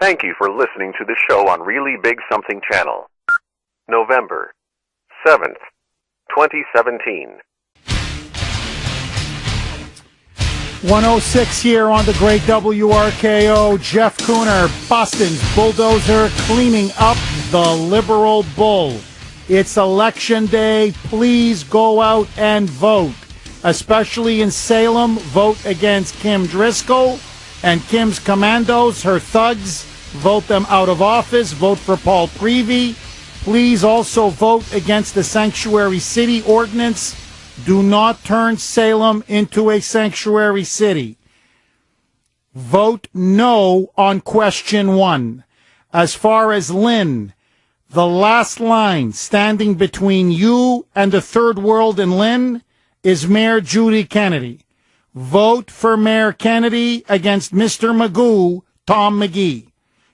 Thank you for listening to the show on Really Big Something Channel. November 7th, 2017. 106 here on the great WRKO. Jeff Kuhner, Boston's bulldozer, cleaning up the liberal bull. It's election day. Please go out and vote. Especially in Salem, vote against Kim Driscoll and Kim's commandos, her thugs. Vote them out of office. Vote for Paul Prevey. Please also vote against the Sanctuary City Ordinance. Do not turn Salem into a sanctuary city. Vote no on question 1. As far as Lynn, the last line standing between you and the third world in Lynn is Mayor Judy Kennedy. Vote for Mayor Kennedy against Mr. Magoo, Tom McGee.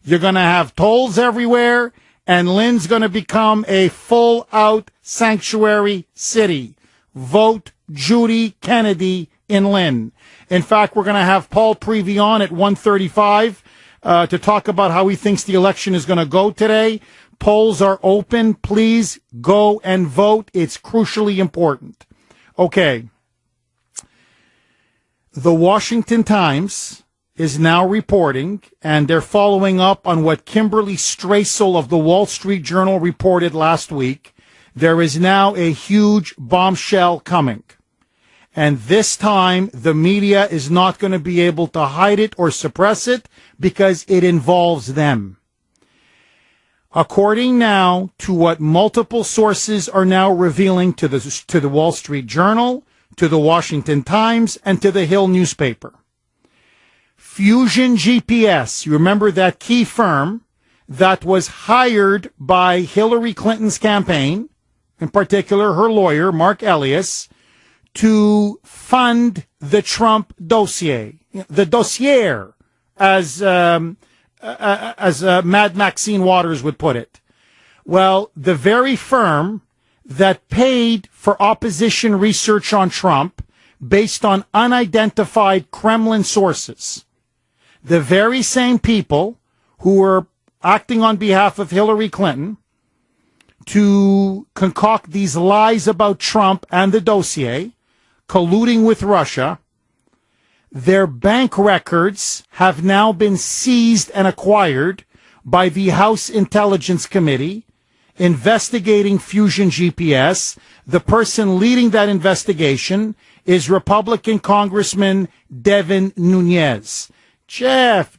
You're going to have tolls everywhere, and Lynn's going to become a full-out sanctuary city. Vote Judy Kennedy in Lynn. In fact, we're going to have Paul Prevey on at 1:35 to talk about how he thinks the election is going to go today. Polls are open. Please go and vote. It's crucially important. Okay. The Washington Times is now reporting, and they're following up on what Kimberly Strassel of the Wall Street Journal reported last week. There is now a huge bombshell coming. And this time, the media is not going to be able to hide it or suppress it because it involves them. According now to what multiple sources are now revealing to the Wall Street Journal, to the Washington Times, and to the Hill newspaper, Fusion GPS, you remember that key firm that was hired by Hillary Clinton's campaign, in particular her lawyer, Mark Elias, to fund the Trump dossier, the dossier, as Mad Maxine Waters would put it. Well, the very firm that paid for opposition research on Trump based on unidentified Kremlin sources, the very same people who were acting on behalf of Hillary Clinton to concoct these lies about Trump and the dossier, colluding with Russia, their bank records have now been seized and acquired by the House Intelligence Committee investigating Fusion GPS. The person leading that investigation is Republican Congressman Devin Nunes. Jeff.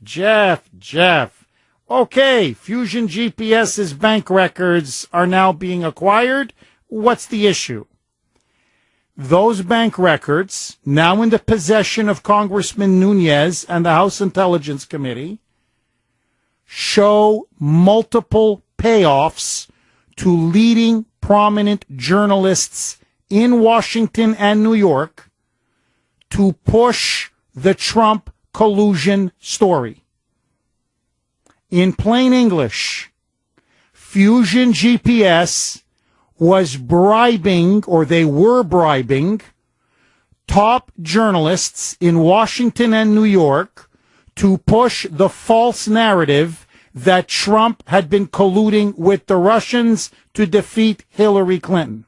Okay, Fusion GPS's bank records are now being acquired. What's the issue? Those bank records, now in the possession of Congressman Nunes and the House Intelligence Committee, show multiple payoffs to leading prominent journalists in Washington and New York to push the Trump collusion story. In plain English, Fusion GPS was bribing, or they were bribing, top journalists in Washington and New York to push the false narrative that Trump had been colluding with the Russians to defeat Hillary Clinton.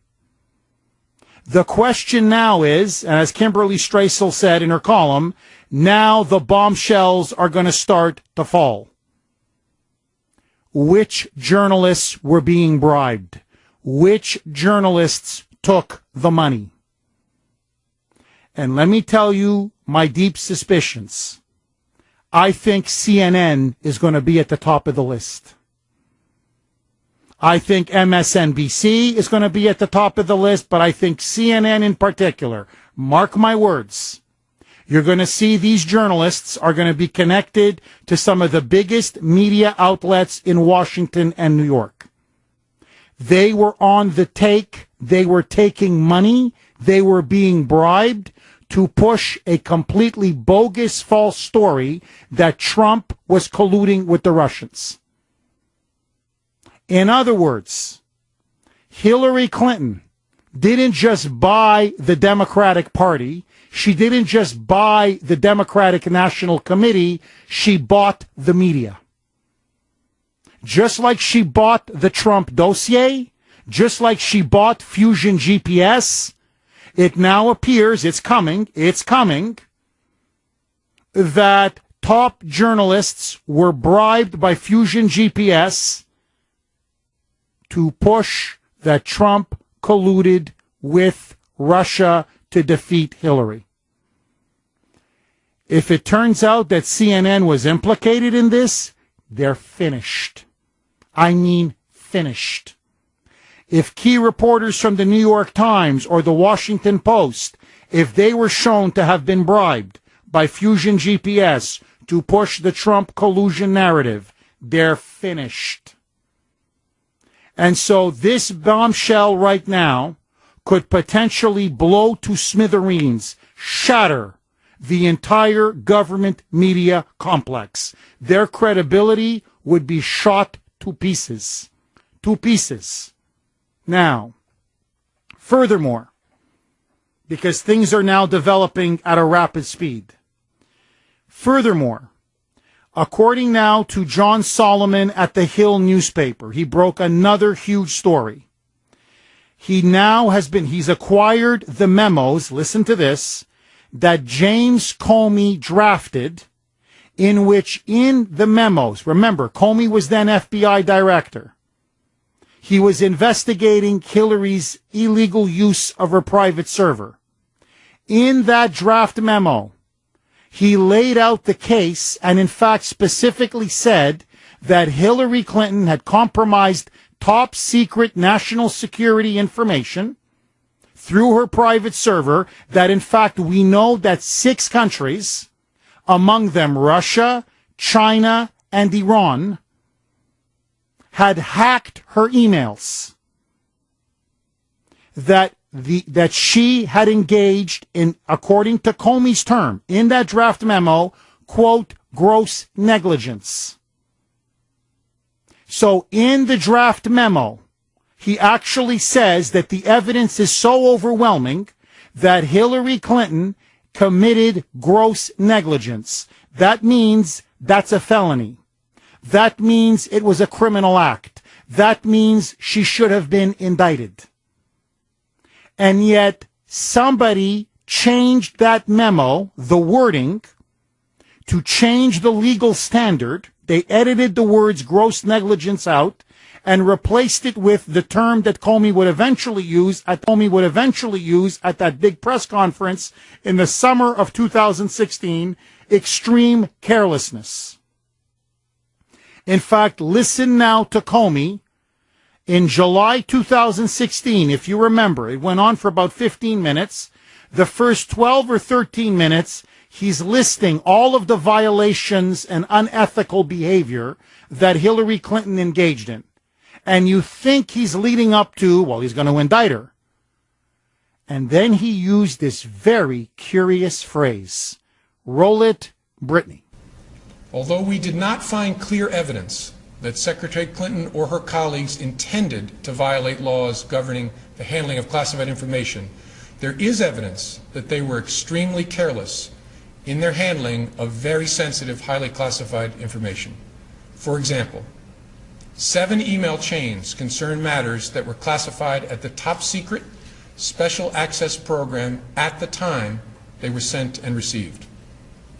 The question now is, and as Kimberly Strassel said in her column, now the bombshells are going to start to fall. Which journalists were being bribed? Which journalists took the money? And let me tell you my deep suspicions. I think CNN is going to be at the top of the list. I think MSNBC is going to be at the top of the list, but I think CNN in particular, mark my words, you're going to see these journalists are going to be connected to some of the biggest media outlets in Washington and New York. They were on the take. They were taking money. They were being bribed to push a completely bogus false story that Trump was colluding with the Russians. In other words, Hillary Clinton didn't just buy the Democratic Party. She didn't just buy the Democratic National Committee. She bought the media. just like she bought the Trump dossier, just like she bought Fusion GPS, it now appears, it's coming, that top journalists were bribed by Fusion GPS to push that Trump colluded with Russia to defeat Hillary. If it turns out that CNN was implicated in this, they're finished. I mean, finished. If key reporters from the New York Times or the Washington Post, if they were shown to have been bribed by Fusion GPS to push the Trump collusion narrative, they're finished. And so this bombshell right now could potentially blow to smithereens, shatter the entire government media complex. Their credibility would be shot to pieces. To pieces. Now, furthermore, because things are now developing at a rapid speed. Furthermore, according now to John Solomon at the Hill newspaper, he broke another huge story. He's acquired the memos, listen to this, that James Comey drafted, in which in the memos, remember, Comey was then FBI director. He was investigating Hillary's illegal use of her private server. In that draft memo, he laid out the case and in fact specifically said that Hillary Clinton had compromised top secret national security information through her private server, that in fact we know that 6 countries, among them Russia, China, and Iran, had hacked her emails, that she had engaged in, according to Comey's term, in that draft memo, quote, gross negligence. So in the draft memo, he actually says that the evidence is so overwhelming that Hillary Clinton committed gross negligence. That means that's a felony. That means it was a criminal act. That means she should have been indicted. And yet somebody changed that memo, the wording, to change the legal standard. They edited the words gross negligence out and replaced it with the term that Comey would eventually use at that big press conference in the summer of 2016, extreme carelessness. In fact, listen now to Comey. In July 2016, if you remember, it went on for about 15 minutes. The first 12 or 13 minutes, he's listing all of the violations and unethical behavior that Hillary Clinton engaged in. And you think he's leading up to, well, he's going to indict her. And then he used this very curious phrase. Roll it, Brittany. Although we did not find clear evidence that Secretary Clinton or her colleagues intended to violate laws governing the handling of classified information, there is evidence that they were extremely careless in their handling of very sensitive, highly classified information. For example, 7 email chains concern matters that were classified at the top secret special access program at the time they were sent and received.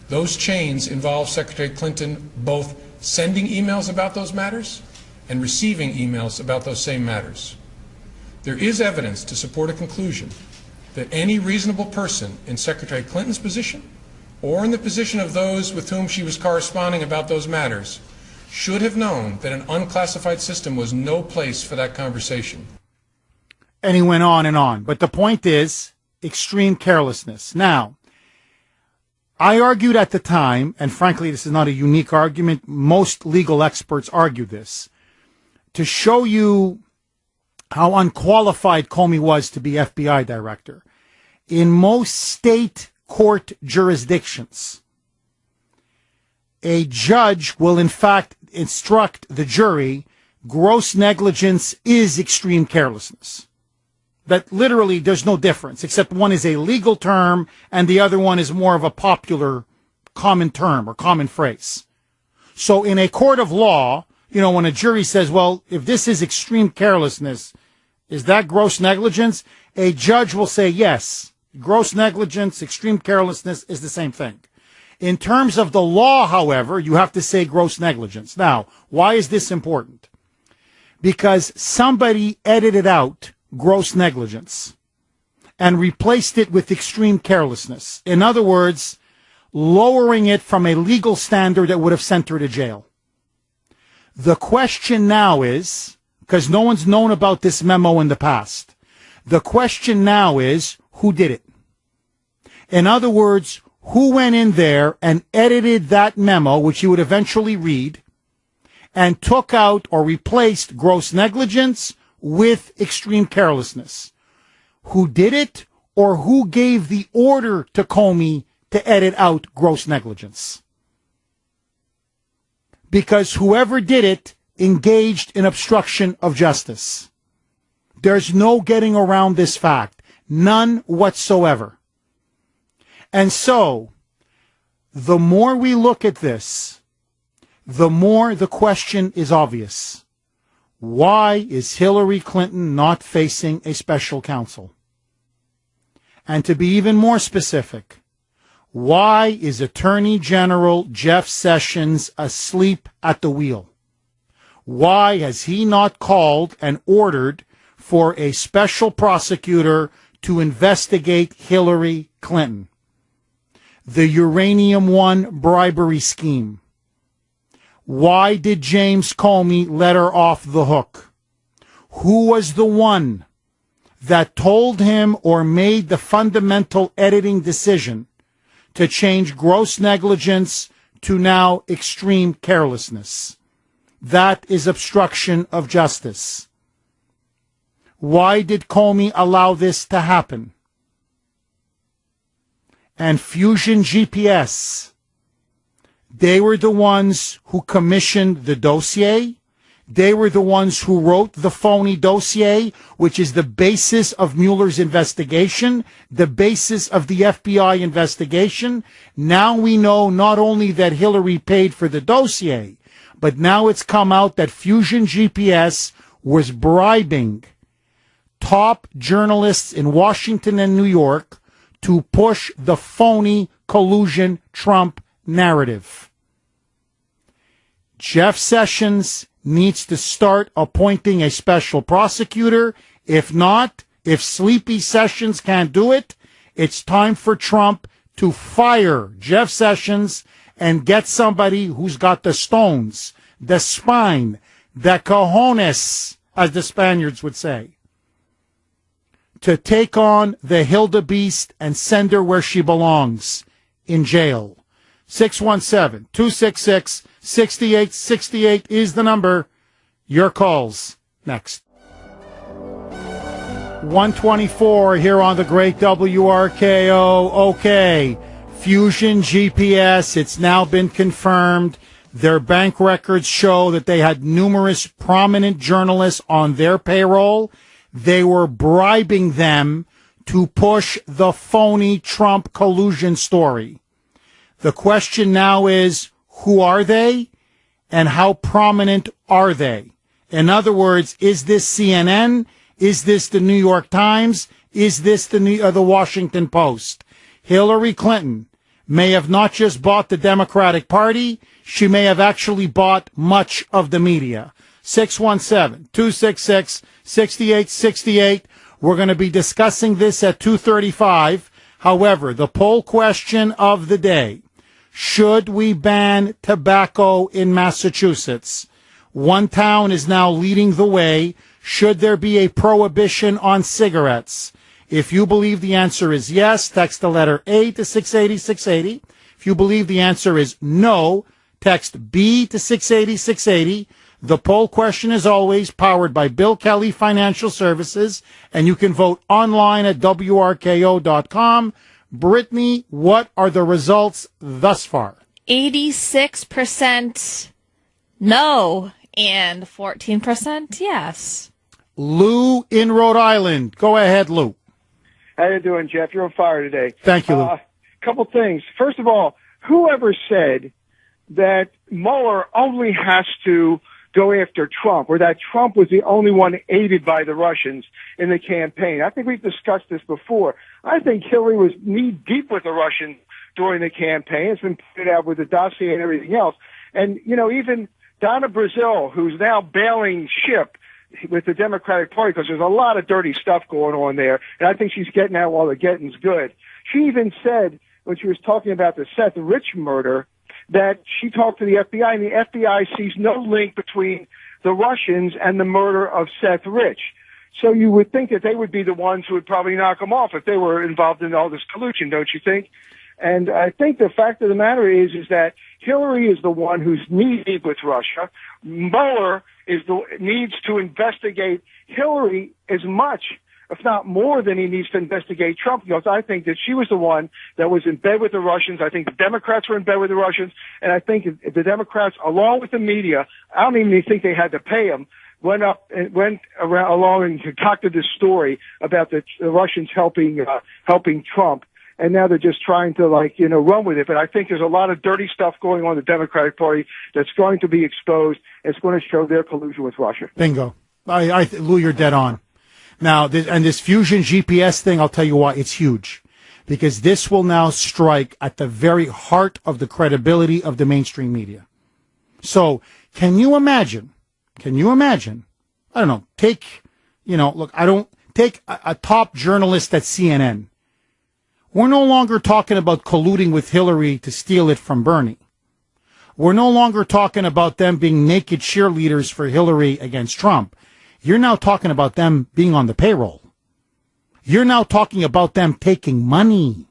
Those chains involve Secretary Clinton both sending emails about those matters and receiving emails about those same matters. There is evidence to support a conclusion that any reasonable person in Secretary Clinton's position or in the position of those with whom she was corresponding about those matters should have known that an unclassified system was no place for that conversation. And he went on and on. But the point is extreme carelessness. Now, I argued at the time, and frankly, this is not a unique argument. Most legal experts argue this, to show you how unqualified Comey was to be FBI director. In most state court jurisdictions, a judge will in fact instruct the jury gross negligence is extreme carelessness. That literally there's no difference, except one is a legal term and the other one is more of a popular common term or common phrase. So in a court of law, when a jury says, well, if this is extreme carelessness, is that gross negligence? A judge will say, yes, gross negligence, extreme carelessness is the same thing. In terms of the law, however, you have to say gross negligence. Now, why is this important? Because somebody edited out gross negligence and replaced it with extreme carelessness. In other words, lowering it from a legal standard that would have sent her to jail. The question now is, because no one's known about this memo in the past, the question now is, who did it? In other words, who went in there and edited that memo, which you would eventually read, and took out or replaced gross negligence with extreme carelessness? Who did it, or who gave the order to Comey to edit out gross negligence? Because whoever did it engaged in obstruction of justice. There's no getting around this fact. None whatsoever. And so, the more we look at this, the more the question is obvious. Why is Hillary Clinton not facing a special counsel? And to be even more specific, why is Attorney General Jeff Sessions asleep at the wheel? Why has he not called and ordered for a special prosecutor to investigate Hillary Clinton? The Uranium One bribery scheme. Why did James Comey let her off the hook? Who was the one that told him or made the fundamental editing decision to change gross negligence to now extreme carelessness? That is obstruction of justice. Why did Comey allow this to happen? And Fusion GPS, they were the ones who commissioned the dossier. They were the ones who wrote the phony dossier, which is the basis of Mueller's investigation, the basis of the FBI investigation. Now we know not only that Hillary paid for the dossier, but now it's come out that Fusion GPS was bribing top journalists in Washington and New York to push the phony collusion Trump narrative. Jeff Sessions needs to start appointing a special prosecutor. If not, if Sleepy Sessions can't do it, it's time for Trump to fire Jeff Sessions and get somebody who's got the stones, the spine, the cojones, as the Spaniards would say, to take on the Hildebeest and send her where she belongs, in jail. 617-266-6868 is the number. Your calls next. 124 here on the great WRKO. Okay, Fusion GPS, it's now been confirmed. Their bank records show that they had numerous prominent journalists on their payroll. They were bribing them to push the phony Trump collusion story. The question now is, who are they and how prominent are they? In other words, is this CNN? Is this the New York Times? Is this the Washington Post? Hillary Clinton may have not just bought the Democratic Party, she may have actually bought much of the media. 617-266-6868. We're going to be discussing this at 2:35. However, the poll question of the day: should we ban tobacco in Massachusetts? One town is now leading the way. Should there be a prohibition on cigarettes? If you believe the answer is yes, text the letter A to 680-680. If you believe the answer is no, text B to 680-680. The poll question is always powered by Bill Kelly Financial Services, and you can vote online at WRKO.com. Brittany, what are the results thus far? 86% no and 14% yes. Lou in Rhode Island. Go ahead, Lou. How you doing, Jeff? You're on fire today. Thank you, Lou. Couple things. First of all, whoever said that Mueller only has to go after Trump, or that Trump was the only one aided by the Russians in the campaign. I think we've discussed this before. I think Hillary was knee-deep with the Russians during the campaign. It's been pointed out with the dossier and everything else. And, even Donna Brazile, who's now bailing ship with the Democratic Party, because there's a lot of dirty stuff going on there, and I think she's getting out while the getting's good. She even said, when she was talking about the Seth Rich murder, that she talked to the FBI, and the FBI sees no link between the Russians and the murder of Seth Rich. So you would think that they would be the ones who would probably knock him off if they were involved in all this collusion, don't you think? And I think the fact of the matter is that Hillary is the one who's knee-deep with Russia. Mueller needs to investigate Hillary as much, if not more, than he needs to investigate Trump, because I think that she was the one that was in bed with the Russians. I think the Democrats were in bed with the Russians, and I think the Democrats, along with the media, I don't even think they had to pay them, went along and concocted this story about the Russians helping Trump. And now they're just trying to run with it. But I think there's a lot of dirty stuff going on in the Democratic Party that's going to be exposed. It's going to show their collusion with Russia. Bingo. Lou, you're dead on. Now, this fusion GPS thing, I'll tell you why it's huge. Because this will now strike at the very heart of the credibility of the mainstream media. So, can you imagine? I don't know, take a top journalist at CNN. We're no longer talking about colluding with Hillary to steal it from Bernie. We're no longer talking about them being naked cheerleaders for Hillary against Trump. You're now talking about them being on the payroll. You're now talking about them taking money,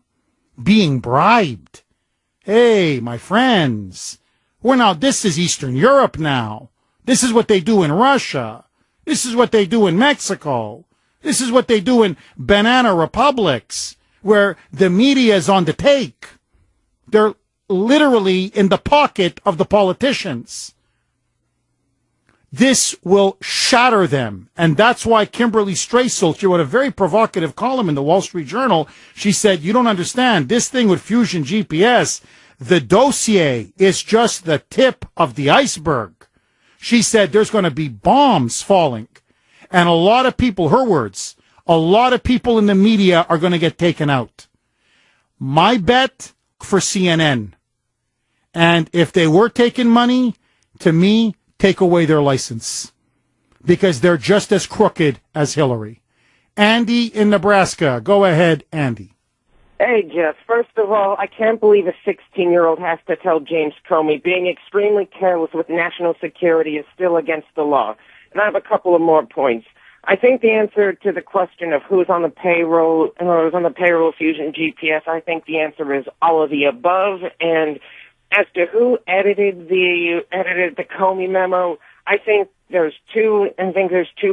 being bribed. Hey, my friends, this is Eastern Europe now. This is what they do in Russia. This is what they do in Mexico. This is what they do in banana republics, where the media is on the take. They're literally in the pocket of the politicians. This will shatter them. And that's why Kimberly Strassel, she wrote a very provocative column in the Wall Street Journal. She said, you don't understand, this thing with Fusion GPS, the dossier is just the tip of the iceberg. She said there's going to be bombs falling. And a lot of people, her words, a lot of people in the media are going to get taken out. My bet for CNN. And if they were taking money, to me, take away their license. Because they're just as crooked as Hillary. Andy in Nebraska. Go ahead, Andy. Hey, Jeff. First of all, I can't believe a 16-year-old has to tell James Comey being extremely careless with national security is still against the law. And I have a couple of more points. I think the answer to the question of who's on the payroll Fusion GPS, I think the answer is all of the above. And as to who edited the Comey memo, I think there's two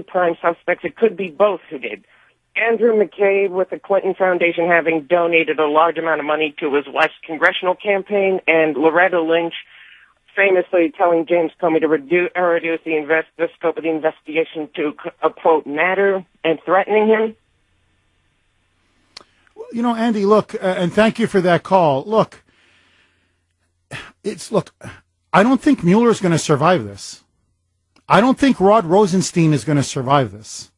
prime suspects. It could be both who did. Andrew McCabe with the Clinton Foundation having donated a large amount of money to his wife's congressional campaign, and Loretta Lynch famously telling James Comey to reduce the scope of the investigation to a quote matter and threatening him. Andy, look, and thank you for that call. Look, I don't think Mueller is going to survive this. I don't think Rod Rosenstein is going to survive this.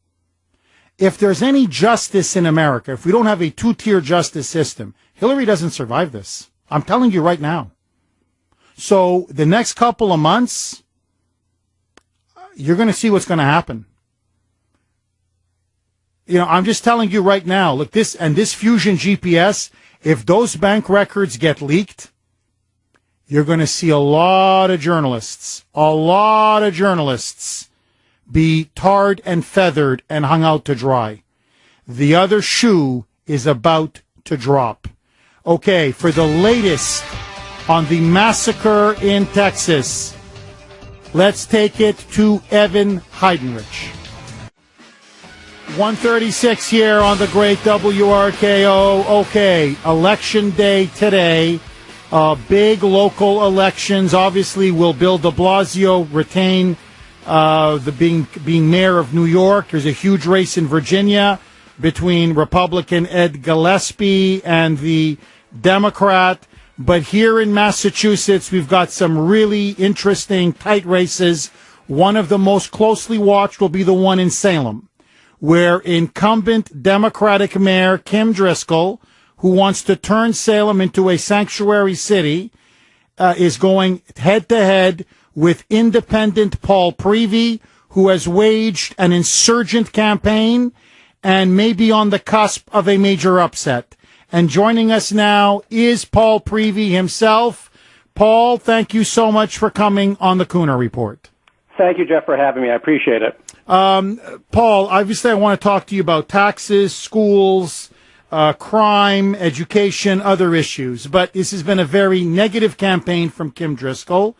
If there's any justice in America, if we don't have a two-tier justice system, Hillary doesn't survive this. I'm telling you right now. So the next couple of months, you're going to see what's going to happen. I'm just telling you right now, look, this Fusion GPS, if those bank records get leaked, you're going to see a lot of journalists be tarred and feathered and hung out to dry. The other shoe is about to drop. Okay, for the latest on the massacre in Texas, let's take it to Evan Heidenrich. 136 here on the great WRKO. Okay, election day today. Big local elections. Obviously, will Bill de Blasio retain being mayor of New York? There's a huge race in Virginia between Republican Ed Gillespie and the Democrat. But here in Massachusetts, we've got some really interesting tight races. One of the most closely watched will be the one in Salem, where incumbent Democratic Mayor Kim Driscoll, who wants to turn Salem into a sanctuary city, is going head-to-head with independent Paul Prevey, who has waged an insurgent campaign and may be on the cusp of a major upset. And joining us now is Paul Prevey himself. Paul, thank you so much for coming on the Kuhner Report. Thank you, Jeff, for having me. I appreciate it. Paul, obviously I want to talk to you about taxes, schools, crime, education, other issues. But this has been a very negative campaign from Kim Driscoll.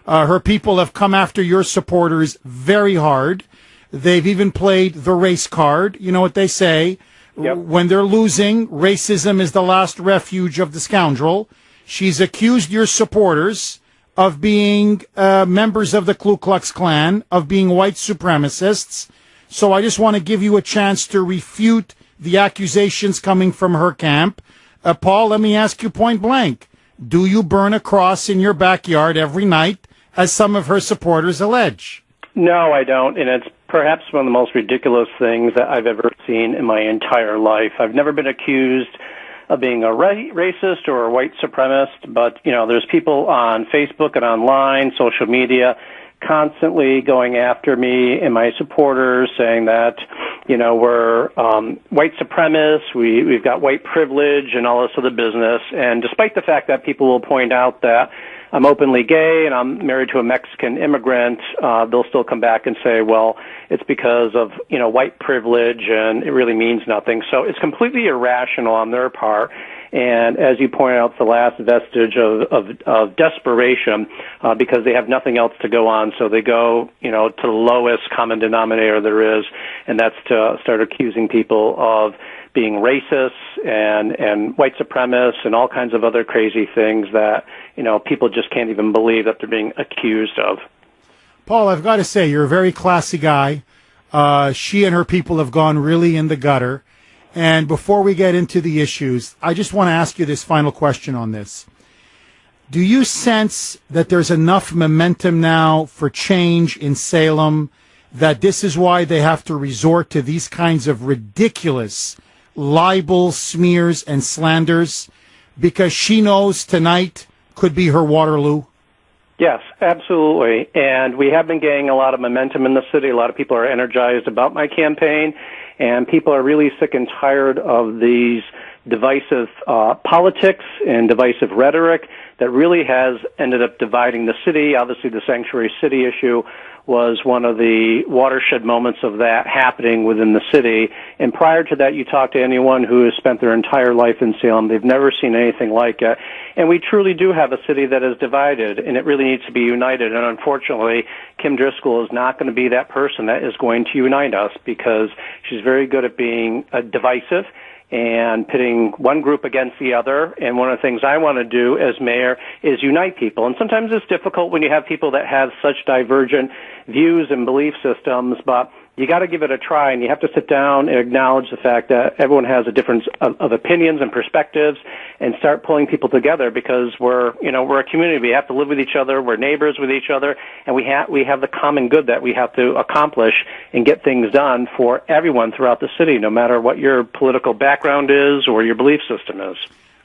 Her people have come after your supporters very hard. They've even played the race card. You know what they say? Yep. When they're losing, racism is the last refuge of the scoundrel. She's accused your supporters of being members of the Ku Klux Klan, of being white supremacists. So I just want to give you a chance to refute the accusations coming from her camp. Paul, let me ask you point blank. Do you burn a cross in your backyard every night, as some of her supporters allege? No, I don't, and it's perhaps one of the most ridiculous things that I've ever seen in my entire life. I've never been accused of being a racist or a white supremacist, but, you know, there's people on Facebook and online, social media, constantly going after me and my supporters, saying that, you know, we're white supremacists, we've got white privilege and all this other business. And despite the fact that people will point out that I'm openly gay and I'm married to a Mexican immigrant, they'll still come back and say, well, it's because of, you know, white privilege and it really means nothing. So it's completely irrational on their part. And as you point out, it's the last vestige of desperation, because they have nothing else to go on. So they go, you know, to the lowest common denominator there is, and that's to start accusing people of being racist and white supremacists and all kinds of other crazy things that, you know, people just can't even believe that they're being accused of. Paul, I've got to say, you're a very classy guy. She and her people have gone really in the gutter. And before we get into the issues, I just want to ask you this final question on this. Do you sense that there's enough momentum now for change in Salem, that this is why they have to resort to these kinds of ridiculous libel, smears, and slanders, because she knows tonight could be her Waterloo? Yes, absolutely. And we have been getting a lot of momentum in the city. A lot of people are energized about my campaign, and people are really sick and tired of these divisive politics and divisive rhetoric that really has ended up dividing the city. Obviously, the sanctuary city issue was one of the watershed moments of that happening within the city. And prior to that, you talk to anyone who has spent their entire life in Salem, they've never seen anything like it. And we truly do have a city that is divided, and it really needs to be united. And unfortunately, Kim Driscoll is not going to be that person that is going to unite us, because she's very good at being divisive and pitting one group against the other. And one of the things I want to do as mayor is unite people. And sometimes it's difficult when you have people that have such divergent views and belief systems, but you got to give it a try, and you have to sit down and acknowledge the fact that everyone has a difference of opinions and perspectives, and start pulling people together, because we're a community. We have to live with each other. We're neighbors with each other, and we have the common good that we have to accomplish and get things done for everyone throughout the city, no matter what your political background is or your belief system is.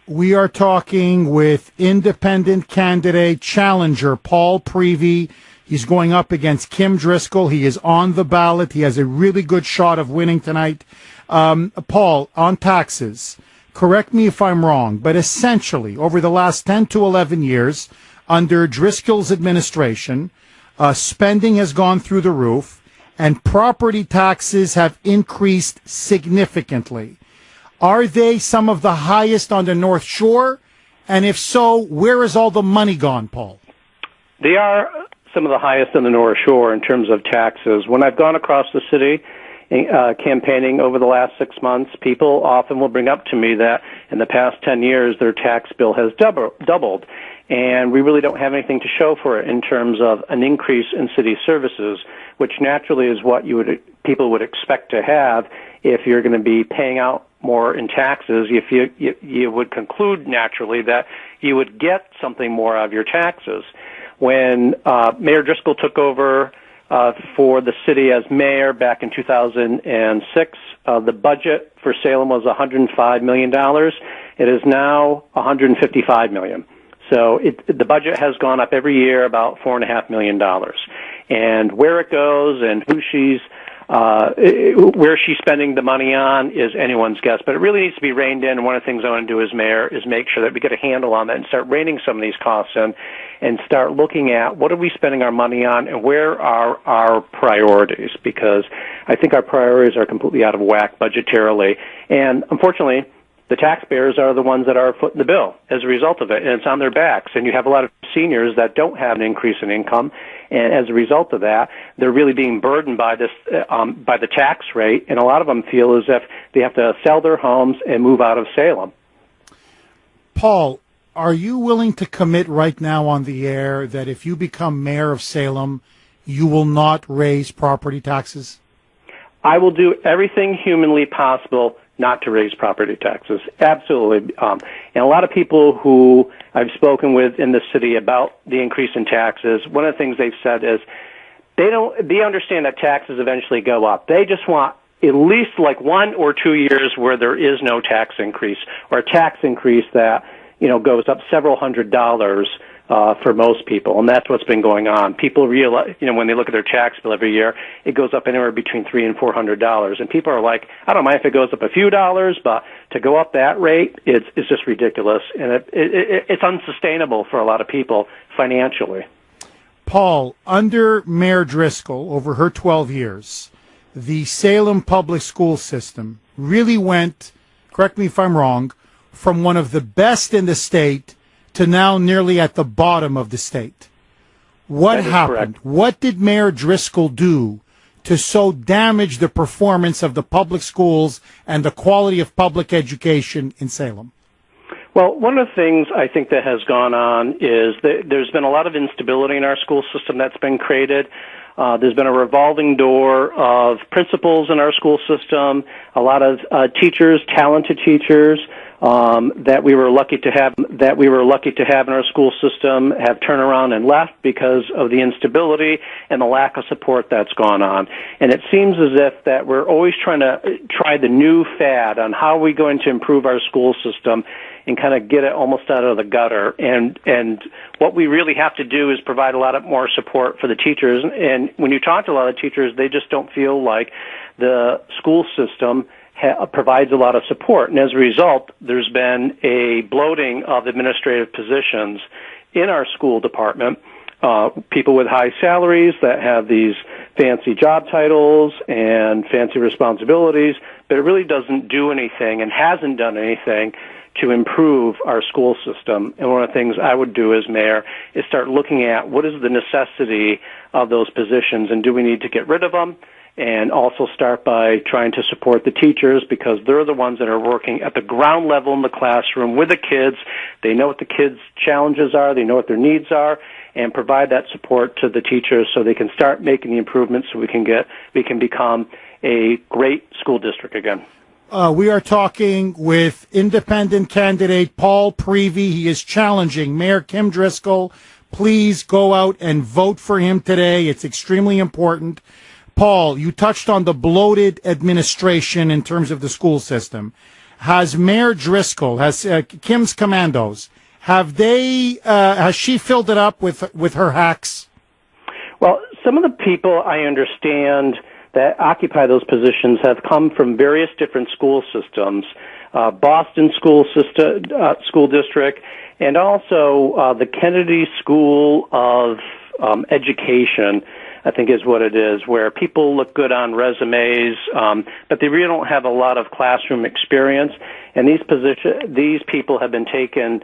We are talking with independent candidate challenger Paul Prevey. He's going up against Kim Driscoll. He is on the ballot. He has a really good shot of winning tonight. Paul, on taxes, correct me if I'm wrong, but essentially over the last 10 to 11 years, under Driscoll's administration, spending has gone through the roof, and property taxes have increased significantly. Are they some of the highest on the North Shore? And if so, where has all the money gone, Paul? They are some of the highest on the North Shore in terms of taxes. When I've gone across the city campaigning over the last 6 months, people often will bring up to me that in the past 10 years their tax bill has doubled, and we really don't have anything to show for it in terms of an increase in city services, which naturally is what people would expect to have if you're going to be paying out more in taxes. If you would conclude naturally that you would get something more out of your taxes. When Mayor Driscoll took over for the city as mayor back in 2006. The budget for Salem was $105 million. It is now $155 million. So the budget has gone up every year about $4.5 million. And where it goes and where she's spending the money on is anyone's guess. But it really needs to be reined in. And one of the things I want to do as mayor is make sure that we get a handle on that and start reining some of these costs in and start looking at what are we spending our money on and where are our priorities, because I think our priorities are completely out of whack budgetarily. And unfortunately, the taxpayers are the ones that are footing the bill as a result of it, and it's on their backs. And you have a lot of seniors that don't have an increase in income, and as a result of that, they're really being burdened by this, by the tax rate, and a lot of them feel as if they have to sell their homes and move out of Salem. Paul, are you willing to commit right now on the air that if you become mayor of Salem, you will not raise property taxes? I will do everything humanly possible not to raise property taxes. Absolutely. And a lot of people who I've spoken with in the city about the increase in taxes, one of the things they've said is they understand that taxes eventually go up. They just want at least like 1 or 2 years where there is no tax increase, or a tax increase that, goes up several $100s for most people, and that's what's been going on. People realize, when they look at their tax bill every year, it goes up anywhere between $300 and $400, and people are like, I don't mind if it goes up a few dollars, but to go up that rate, it's just ridiculous, and it's unsustainable for a lot of people financially. Paul, under Mayor Driscoll, over her 12 years, the Salem public school system really went, correct me if I'm wrong, from one of the best in the state to now nearly at the bottom of the state. What happened? Correct. What did Mayor Driscoll do to so damage the performance of the public schools and the quality of public education in Salem? Well, one of the things I think that has gone on is that there's been a lot of instability in our school system that's been created. There's been a revolving door of principals in our school system, a lot of teachers, talented teachers, that we were lucky to have in our school system have turned around and left because of the instability and the lack of support that's gone on. And it seems as if that we're always trying to try the new fad on how are we going to improve our school system and kind of get it almost out of the gutter. And what we really have to do is provide a lot more support for the teachers. And when you talk to a lot of teachers, they just don't feel like the school system provides a lot of support. And as a result, there's been a bloating of administrative positions in our school department. People with high salaries that have these fancy job titles and fancy responsibilities, but it really doesn't do anything and hasn't done anything to improve our school system. And one of the things I would do as mayor is start looking at what is the necessity of those positions and do we need to get rid of them? And also start by trying to support the teachers because they're the ones that are working at the ground level in the classroom with the kids. They know what the kids' challenges are. They know what their needs are, and provide that support to the teachers so they can start making the improvements so we can become a great school district again. We are talking with independent candidate Paul Prevey. He is challenging Mayor Kim Driscoll. Please go out and vote for him today. It's extremely important. Paul, you touched on the bloated administration in terms of the school system. Has Mayor Driscoll, has Kim's commandos, has she filled it up with her hacks? Well, some of the people I understand that occupy those positions have come from various different school systems, Boston school district, and also the Kennedy School of Education, I think is what it is, where people look good on resumes, but they really don't have a lot of classroom experience. And these people have been taken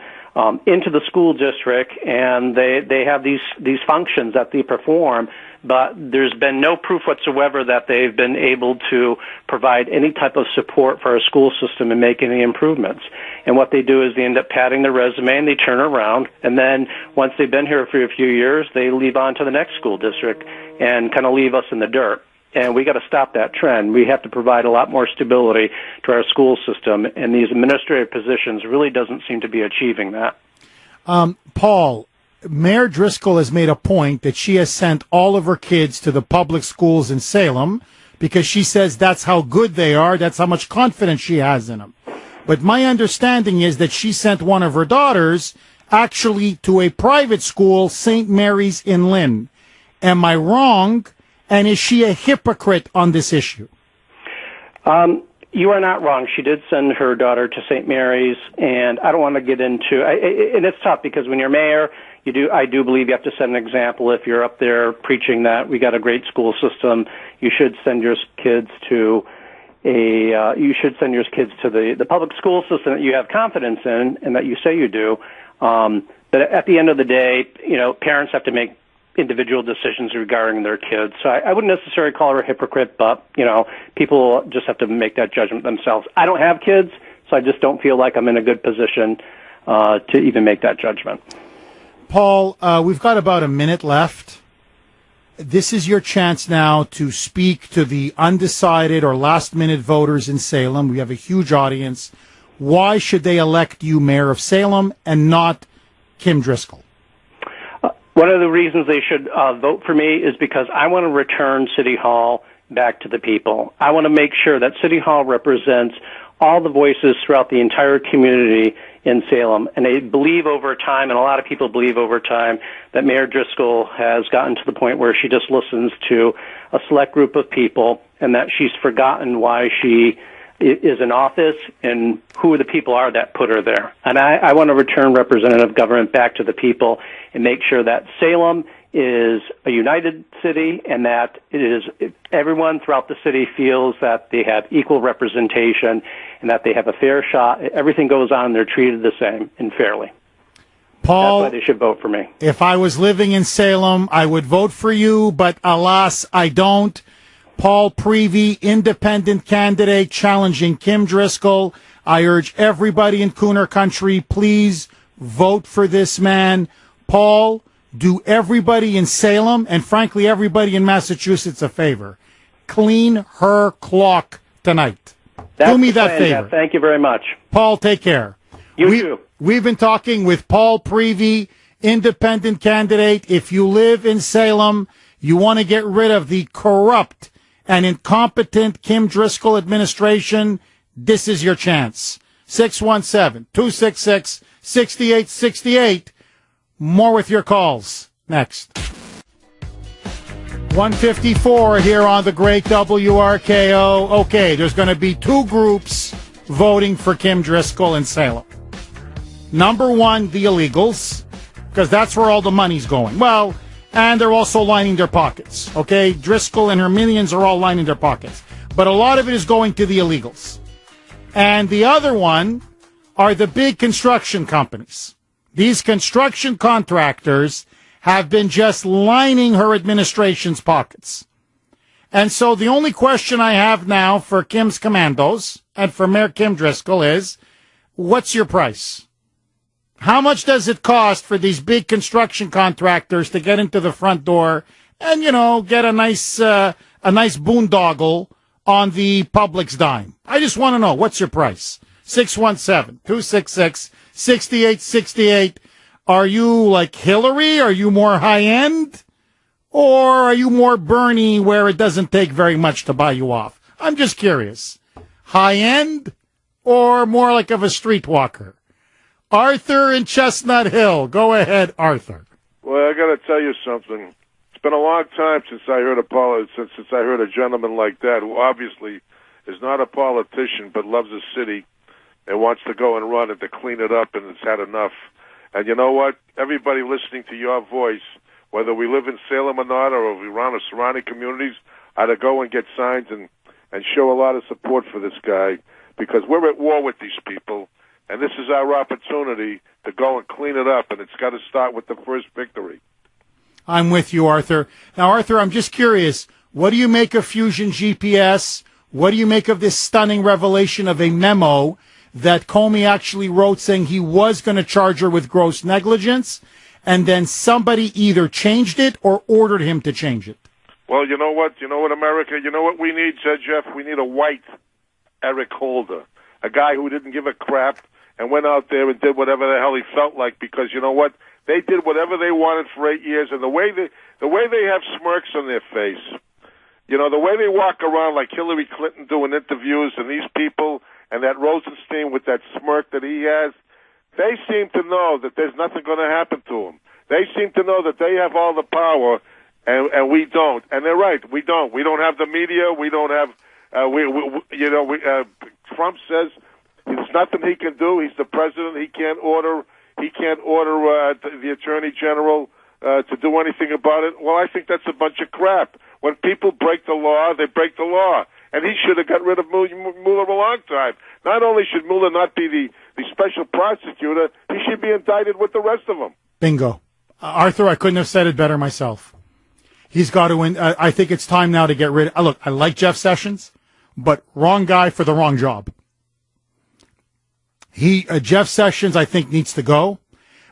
into the school district, and they have these functions that they perform, but there's been no proof whatsoever that they've been able to provide any type of support for our school system and make any improvements. And what they do is they end up padding their resume and they turn around, and then once they've been here for a few years, they leave on to the next school district and kind of leave us in the dirt. And we got to stop that trend. We have to provide a lot more stability to our school system, and these administrative positions really doesn't seem to be achieving that. Paul, Mayor Driscoll has made a point that she has sent all of her kids to the public schools in Salem because she says that's how good they are, that's how much confidence she has in them. But my understanding is that she sent one of her daughters actually to a private school, St. Mary's in Lynn. Am I wrong? And is she a hypocrite on this issue? You are not wrong. She did send her daughter to St. Mary's, and I don't want to get into and it's tough because when you're mayor, I do believe you have to set an example. If you're up there preaching that we got a great school system, you should send your kids to the public school system that you have confidence in and that you say you do. But at the end of the day, parents have to make individual decisions regarding their kids. So I wouldn't necessarily call her a hypocrite, but, people just have to make that judgment themselves. I don't have kids, so I just don't feel like I'm in a good position to even make that judgment. Paul, we've got about a minute left. This is your chance now to speak to the undecided or last-minute voters in Salem. We have a huge audience. Why should they elect you mayor of Salem and not Kim Driscoll? One of the reasons they should vote for me is because I want to return City Hall back to the people. I want to make sure that City Hall represents all the voices throughout the entire community in Salem. And I believe over time, and a lot of people believe over time, that Mayor Driscoll has gotten to the point where she just listens to a select group of people and that she's forgotten why she is in office and who the people are that put her there. And I want to return representative government back to the people and make sure that Salem is a united city and that everyone throughout the city feels that they have equal representation and that they have a fair shot. Everything goes on, they're treated the same and fairly. Paul, that's why they should vote for me. If I was living in Salem, I would vote for you, but alas, I don't. Paul Prevey, independent candidate challenging Kim Driscoll. I urge everybody in Kuhner country, please vote for this man. Paul, do everybody in Salem and frankly everybody in Massachusetts a favor. Clean her clock tonight. Do me that favor. Jeff. Thank you very much. Paul, take care. You too. We've been talking with Paul Prevey, independent candidate. If you live in Salem, you want to get rid of the corrupt and incompetent Kim Driscoll administration, this is your chance. 617-266-6868. More with your calls. Next. 154 here on the great WRKO. Okay, there's going to be two groups voting for Kim Driscoll in Salem. Number one, the illegals, because that's where all the money's going. Well, and they're also lining their pockets, okay? Driscoll and her minions are all lining their pockets. But a lot of it is going to the illegals. And the other one are the big construction companies. These construction contractors have been just lining her administration's pockets. And so the only question I have now for Kim's commandos and for Mayor Kim Driscoll is, what's your price? How much does it cost for these big construction contractors to get into the front door and, get a nice boondoggle on the public's dime? I just want to know, what's your price? 617-266-6868. Are you like Hillary? Are you more high-end? Or are you more Bernie where it doesn't take very much to buy you off? I'm just curious. High-end or more like of a streetwalker? Arthur in Chestnut Hill. Go ahead, Arthur. Well, I got to tell you something. It's been a long time since I heard a gentleman like that who obviously is not a politician but loves the city and wants to go and run and to clean it up and has had enough. And you know what? Everybody listening to your voice, whether we live in Salem or not, or if we run the surrounding communities, ought to go and get signs and show a lot of support for this guy because we're at war with these people. And this is our opportunity to go and clean it up, and it's got to start with the first victory. I'm with you, Arthur. Now, Arthur, I'm just curious. What do you make of Fusion GPS? What do you make of this stunning revelation of a memo that Comey actually wrote saying he was going to charge her with gross negligence, and then somebody either changed it or ordered him to change it? Well, you know what? America, you know what we need, Jeff? We need a white Eric Holder, a guy who didn't give a crap and went out there and did whatever the hell he felt like because, you know what? They did whatever they wanted for 8 years, and the way they have smirks on their face, you know, the way they walk around like Hillary Clinton doing interviews, and these people, and that Rosenstein with that smirk that he has, they seem to know that there's nothing going to happen to them. They seem to know that they have all the power, and we don't. And they're right, we don't. We don't have the media. We don't have. Trump says there's nothing he can do. He's the president. He can't order. The attorney general to do anything about it. Well, I think that's a bunch of crap. When people break the law, they break the law. And he should have got rid of Mueller a long time. Not only should Mueller not be the special prosecutor, he should be indicted with the rest of them. Bingo. Arthur, I couldn't have said it better myself. He's got to I think it's time now to get rid of... Look, I like Jeff Sessions, but wrong guy for the wrong job. Jeff Sessions, I think, needs to go.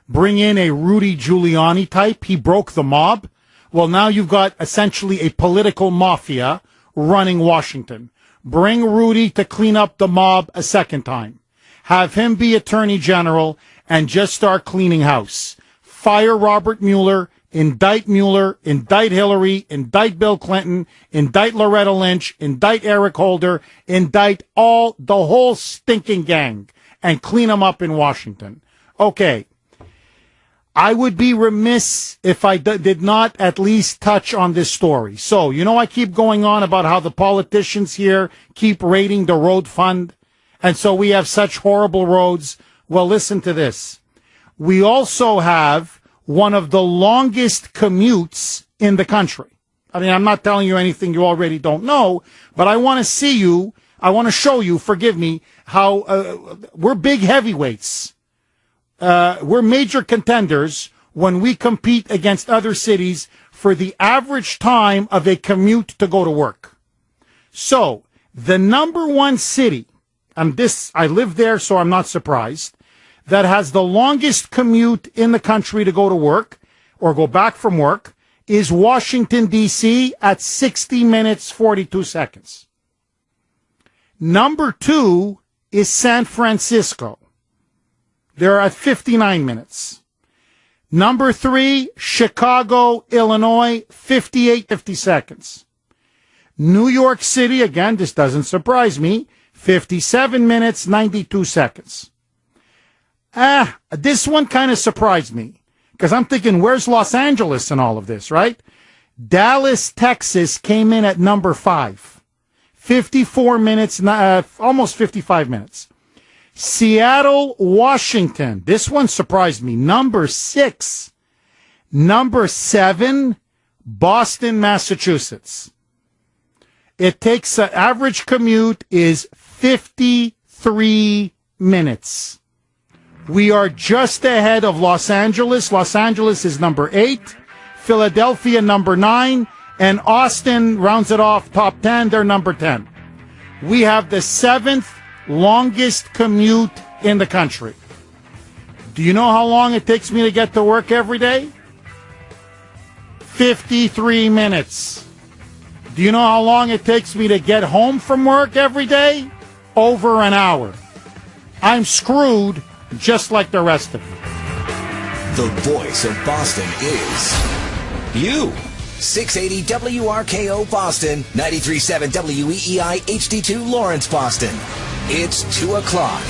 Bring in a Rudy Giuliani type. He broke the mob. Well, now you've got essentially a political mafia running Washington. Bring Rudy to clean up the mob a second time. Have him be attorney general and just start cleaning house. Fire Robert Mueller, indict Hillary, indict Bill Clinton, indict Loretta Lynch, indict Eric Holder, indict the whole stinking gang and clean them up in Washington. Okay. I would be remiss if I did not at least touch on this story. So, I keep going on about how the politicians here keep raiding the road fund, and so we have such horrible roads. Well, listen to this. We also have one of the longest commutes in the country. I mean, I'm not telling you anything you already don't know, but I want to show you, forgive me, how we're big heavyweights. We're major contenders when we compete against other cities for the average time of a commute to go to work. So, the number one city, and I live there, so I'm not surprised, that has the longest commute in the country to go to work or go back from work is Washington, D.C. at 60 minutes, 42 seconds. Number 2 is San Francisco. They're at 59 minutes. Number 3, Chicago, Illinois, 50 seconds. New York City, again, this doesn't surprise me, 57 minutes, 92 seconds. This one kind of surprised me because I'm thinking, where's Los Angeles in all of this, right? Dallas, Texas came in at number 5, 54 minutes, almost 55 minutes. Seattle, Washington. This one surprised me. Number 6. Number 7, Boston, Massachusetts. It takes an average commute is 53 minutes. We are just ahead of Los Angeles. Los Angeles is number 8. Philadelphia, number 9. And Austin rounds it off, top 10. They're number 10. We have the 7th longest commute in the country. Do you know how long it takes me to get to work every day? 53 minutes. Do you know how long it takes me to get home from work every day? Over an hour. I'm screwed just like the rest of you. The voice of Boston is you. 680 WRKO Boston, 93.7 WEEI HD2 Lawrence, Boston. It's 2 o'clock.